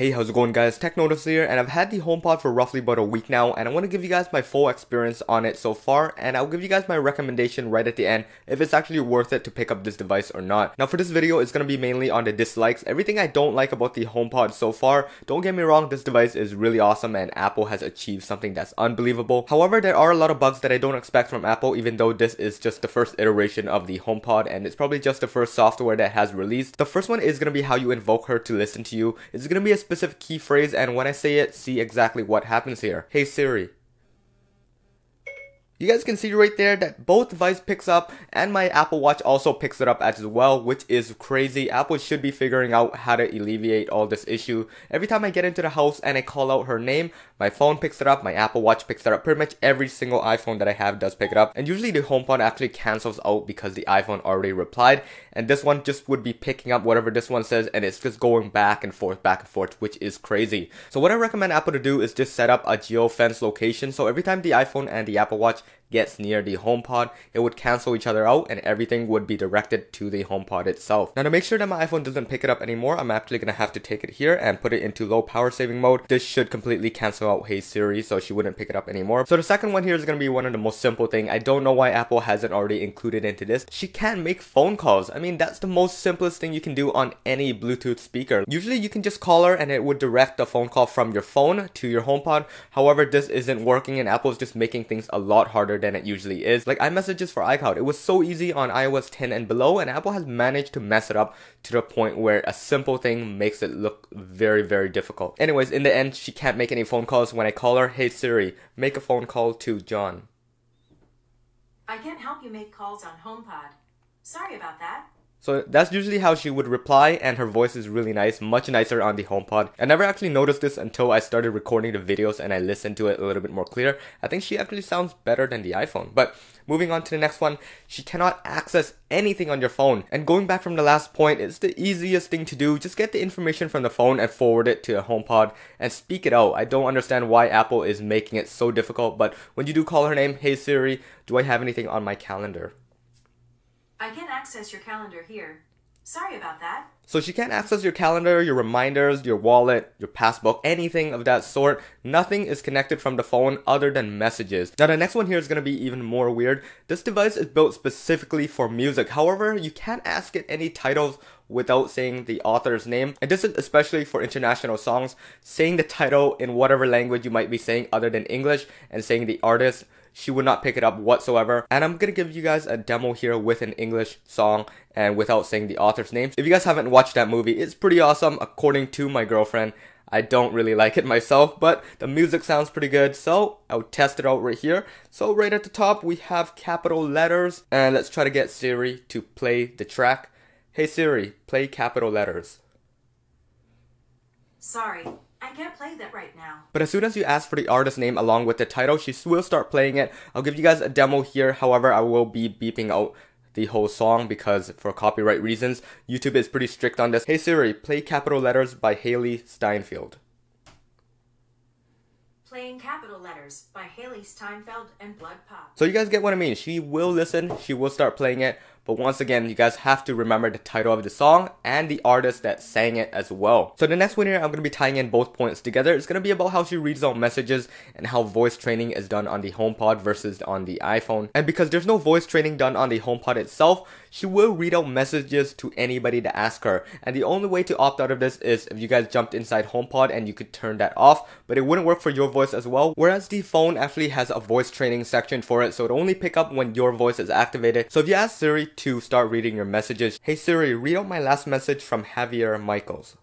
Hey, how's it going guys? Tech Notice here, and I've had the HomePod for roughly about a week now, and I want to give you guys my full experience on it so far, and I'll give you guys my recommendation right at the end if it's actually worth it to pick up this device or not. Now for this video, it's going to be mainly on the dislikes, everything I don't like about the HomePod so far. Don't get me wrong, this device is really awesome and Apple has achieved something that's unbelievable. However, there are a lot of bugs that I don't expect from Apple, even though this is just the first iteration of the HomePod, and it's probably just the first software that has released. The first one is going to be how you invoke her to listen to you. It's going to be a specific key phrase, and when I say it, see exactly what happens here. Hey Siri. You guys can see right there that both device picks up, and my Apple Watch also picks it up as well, which is crazy. Apple should be figuring out how to alleviate all this issue. Every time I get into the house and I call out her name, my phone picks it up, my Apple Watch picks it up. Pretty much every single iPhone that I have does pick it up. And usually the HomePod actually cancels out because the iPhone already replied. And this one just would be picking up whatever this one says, and it's just going back and forth, which is crazy. So what I recommend Apple to do is just set up a geofence location. So every time the iPhone and the Apple Watch gets near the HomePod, it would cancel each other out and everything would be directed to the HomePod itself. Now to make sure that my iPhone doesn't pick it up anymore, I'm actually going to have to take it here and put it into low power saving mode. This should completely cancel out Hey Siri, so she wouldn't pick it up anymore. So the second one here is going to be one of the most simple thing. I don't know why Apple hasn't already included into this. She can make phone calls. I mean, that's the most simplest thing you can do on any Bluetooth speaker. Usually you can just call her and it would direct the phone call from your phone to your HomePod. However, this isn't working and Apple's just making things a lot harder than it usually is. Like iMessages for iCloud, it was so easy on iOS 10 and below, and Apple has managed to mess it up to the point where a simple thing makes it look very, very difficult. Anyways, in the end, she can't make any phone calls. When I call her, hey Siri, make a phone call to John. I can't help you make calls on HomePod. Sorry about that. So that's usually how she would reply, and her voice is really nice, much nicer on the HomePod. I never actually noticed this until I started recording the videos and I listened to it a little bit more clear. I think she actually sounds better than the iPhone. But moving on to the next one, she cannot access anything on your phone. And going back from the last point, it's the easiest thing to do. Just get the information from the phone and forward it to a HomePod and speak it out. I don't understand why Apple is making it so difficult, but when you do call her name, hey Siri, do I have anything on my calendar? I can't access your calendar here. Sorry about that. So she can't access your calendar, your reminders, your wallet, your passbook, anything of that sort. Nothing is connected from the phone other than messages. Now the next one here is going to be even more weird. This device is built specifically for music. However, you can't ask it any titles without saying the author's name. And this is especially for international songs. Saying the title in whatever language you might be saying other than English and saying the artist, she would not pick it up whatsoever. And I'm gonna give you guys a demo here with an English song and without saying the author's name. If you guys haven't watched that movie, it's pretty awesome according to my girlfriend. I don't really like it myself, but the music sounds pretty good, so I'll test it out right here. So right at the top we have capital letters, and let's try to get Siri to play the track. Hey Siri, play capital letters. Sorry, I can't play that right now. But as soon as you ask for the artist name along with the title, she will start playing it. I'll give you guys a demo here. However, I will be beeping out the whole song because for copyright reasons, YouTube is pretty strict on this. Hey Siri, play Capital Letters by Haley Steinfeld. Playing Capital Letters by Haley Steinfeld and Blood Pop. So you guys get what I mean. She will listen, she will start playing it. But once again, you guys have to remember the title of the song and the artist that sang it as well. So the next one here, I'm going to be tying in both points together. It's going to be about how she reads out messages and how voice training is done on the HomePod versus on the iPhone. And because there's no voice training done on the HomePod itself, she will read out messages to anybody that asks her. And the only way to opt out of this is if you guys jumped inside HomePod and you could turn that off. But it wouldn't work for your voice as well. Whereas the phone actually has a voice training section for it. So it'll only pick up when your voice is activated. So if you ask Siri to start reading your messages, hey Siri, read out my last message from Javier Michaels.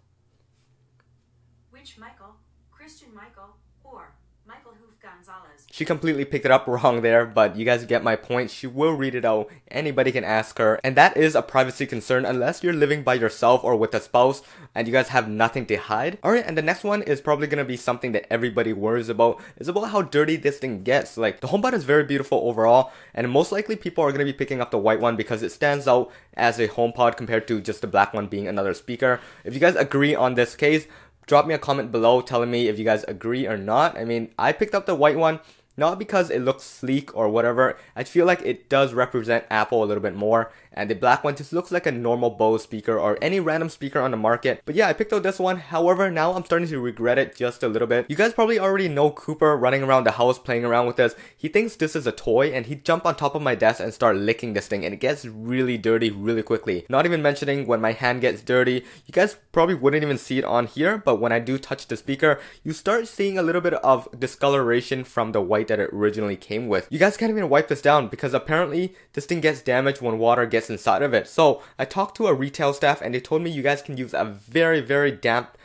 Which Michael? Christian Michael or Michael Hoof Gonzalez? She completely picked it up wrong there, but you guys get my point. She will read it out. Anybody can ask her. And that is a privacy concern unless you're living by yourself or with a spouse and you guys have nothing to hide. Alright, and the next one is probably going to be something that everybody worries about. It's about how dirty this thing gets. Like, the HomePod is very beautiful overall, and most likely people are going to be picking up the white one because it stands out as a HomePod compared to just the black one being another speaker. If you guys agree on this case, drop me a comment below telling me if you guys agree or not. I mean, I picked up the white one. not because it looks sleek or whatever. I feel like it does represent Apple a little bit more, and the black one just looks like a normal Bose speaker or any random speaker on the market. But yeah, I picked out this one. However, now I'm starting to regret it just a little bit. You guys probably already know Cooper running around the house playing around with this. He thinks this is a toy, and he'd jump on top of my desk and start licking this thing, and it gets really dirty really quickly. Not even mentioning when my hand gets dirty. You guys probably wouldn't even see it on here, but when I do touch the speaker, you start seeing a little bit of discoloration from the white that it originally came with. You guys can't even wipe this down because apparently this thing gets damaged when water gets inside of it. So I talked to a retail staff and they told me you guys can use a very damp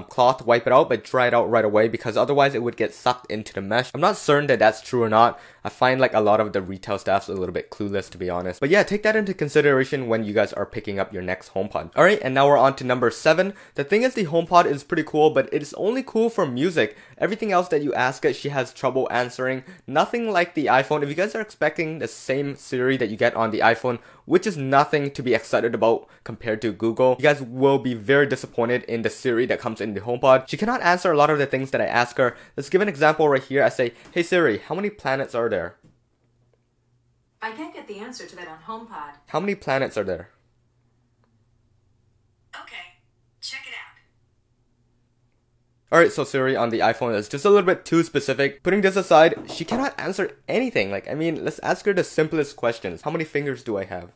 cloth to wipe it out, but dry it out right away because otherwise it would get sucked into the mesh. I'm not certain that that's true or not. I find like a lot of the retail staff's a little bit clueless, to be honest. But yeah, take that into consideration when you guys are picking up your next HomePod. Alright, and now we're on to number 7. The thing is, the HomePod is pretty cool, but it's only cool for music. Everything else that you ask it, she has trouble answering. Nothing like the iPhone. If you guys are expecting the same Siri that you get on the iPhone, which is nothing to be excited about compared to Google, you guys will be very disappointed in the Siri that comes in the HomePod. She cannot answer a lot of the things that I ask her. Let's give an example right here. I say, hey Siri, how many planets are there? I can't get the answer to that on HomePod. How many planets are there? Okay, check it out. Alright, so Siri on the iPhone is just a little bit too specific. Putting this aside, she cannot answer anything. Like, I mean, let's ask her the simplest questions. How many fingers do I have?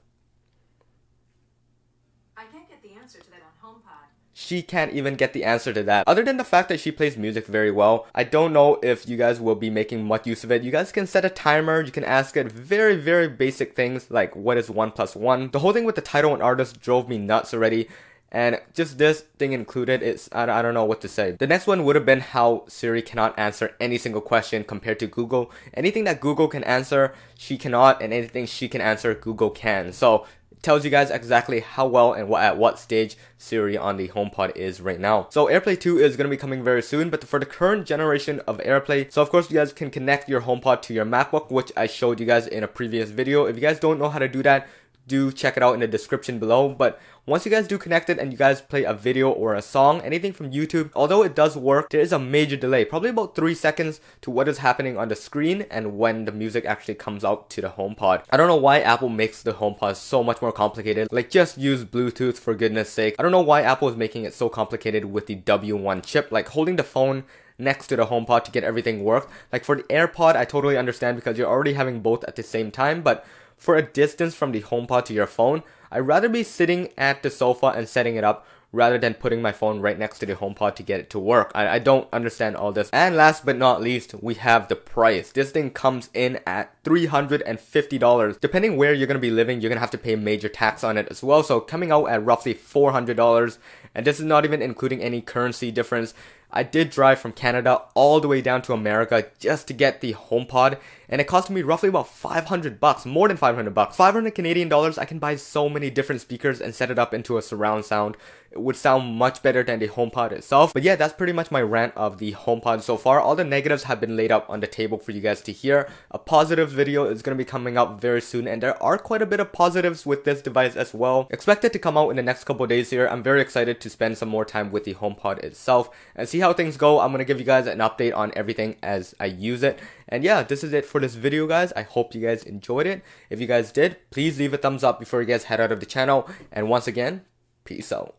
I can't get the answer to that on HomePod. She can't even get the answer to that. Other than the fact that she plays music very well, I don't know if you guys will be making much use of it. You guys can set a timer. You can ask it very basic things like what is 1 plus 1. The whole thing with the title and artist drove me nuts already. And just this thing included, I don't know what to say. The next one would have been how Siri cannot answer any single question compared to Google. Anything that Google can answer, she cannot, and anything she can answer, Google can. So it tells you guys exactly how well and at what stage Siri on the HomePod is right now. So AirPlay 2 is going to be coming very soon, but for the current generation of AirPlay, so of course you guys can connect your HomePod to your MacBook, which I showed you guys in a previous video. If you guys don't know how to do that, do check it out in the description below. But once you guys do connect it and you guys play a video or a song, anything from YouTube, although it does work, there is a major delay, probably about 3 seconds to what is happening on the screen and when the music actually comes out to the HomePod. I don't know why Apple makes the HomePod so much more complicated. Like, just use Bluetooth for goodness sake. I don't know why Apple is making it so complicated with the W1 chip, like holding the phone next to the HomePod to get everything worked. Like for the AirPod, I totally understand because you're already having both at the same time, but for a distance from the HomePod to your phone, I'd rather be sitting at the sofa and setting it up rather than putting my phone right next to the HomePod to get it to work. I don't understand all this. And last but not least, we have the price. This thing comes in at $350. Depending where you're going to be living, you're going to have to pay major tax on it as well. So coming out at roughly $400. And this is not even including any currency difference. I did drive from Canada all the way down to America just to get the HomePod, and it cost me roughly about $500, more than $500. 500 Canadian dollars, I can buy so many different speakers and set it up into a surround sound. It would sound much better than the HomePod itself. But yeah, that's pretty much my rant of the HomePod so far. All the negatives have been laid up on the table for you guys to hear. A positive video is going to be coming up very soon, and there are quite a bit of positives with this device as well. Expect it to come out in the next couple days here. I'm very excited to spend some more time with the HomePod itself and see how things go. I'm going to give you guys an update on everything as I use it. And yeah, this is it for this video, guys. I hope you guys enjoyed it. If you guys did, please leave a thumbs up before you guys head out of the channel. And once again, peace out.